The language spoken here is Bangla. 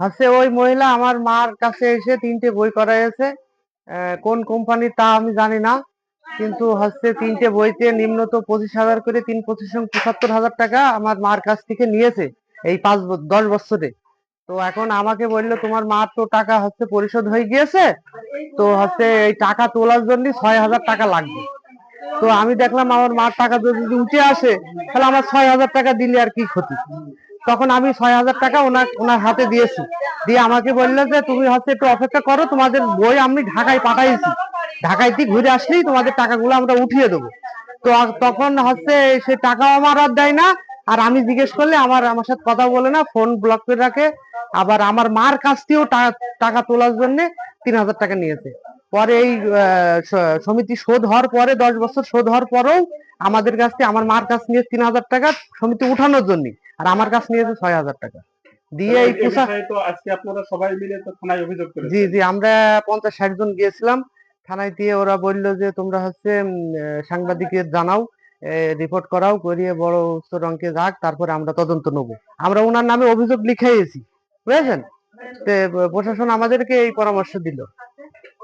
হচ্ছে ওই মহিলা আমার মার কাছে এসে 3টে বই করাইছে। কোন কোম্পানি তা আমি জানি না, কিন্তু হচ্ছে 3টে বইতে নিম্নত 25,000 করে, 3 25 75,000 টাকা আমার মার কাছ থেকে নিয়েছে এই 10 বছরে। তো এখন আমাকে বললো তোমার মার তো টাকা হচ্ছে পরিশোধ হয়ে গিয়েছে, তো হচ্ছে এই টাকা তোলার জন্য 6,000 টাকা লাগবে। তো আমি দেখলাম আমার মার টাকা যদি উঠে আসে, তাহলে আমার 6,000 টাকা দিলে আর কি ক্ষতি। তখন আমি 6,000 টাকা ওনার হাতে দিয়েছি, দিয়ে আমাকে বললো যে তুমি হচ্ছে একটু অপেক্ষা করো, তোমাদের বই আমি ঢাকায় পাঠাইছি, ঢাকাইতে ঘুরে আসলেই তোমাদের টাকাগুলো আমরা উঠিয়ে দেবো। তো তখন হচ্ছে সে টাকাও আমার আর দেয় না, আর আমি জিজ্ঞেস করলে আমার সাথে কথা বলে না, ফোন ব্লক করে রাখে। আবার আমার মার কাছ থেকেও টাকা তোলার জন্য 3,000 টাকা নিয়েছে। পরে এই সমিতি শোধ হওয়ার পরে, 10 বছর শোধ হওয়ার পরেও আমাদের কাছ থেকে, আমার মার কাছ নিয়ে 3,000 টাকা সমিতি উঠানোর জন্য, আর আমার কাছ নিয়েছে 6,000 টাকা দিয়ে এই পোশাক। তো আজকে আপনারা সবাই মিলে তো থানায় অভিযোগ জি করেছেন। জি, আমরা 50-60 জন গিয়েছিলাম থানায়, দিয়ে ওরা বললো যে তোমরা হচ্ছে সাংবাদিকের জানাও, রিপোর্ট করাও, করিয়ে বড় উচ্চ অঙ্কে যাক, তারপরে আমরা তদন্ত নেবো। আমরা ওনার নামে অভিযোগ লিখাইছি, বুঝেছেন। প্রশাসন আমাদেরকে এই পরামর্শ দিল।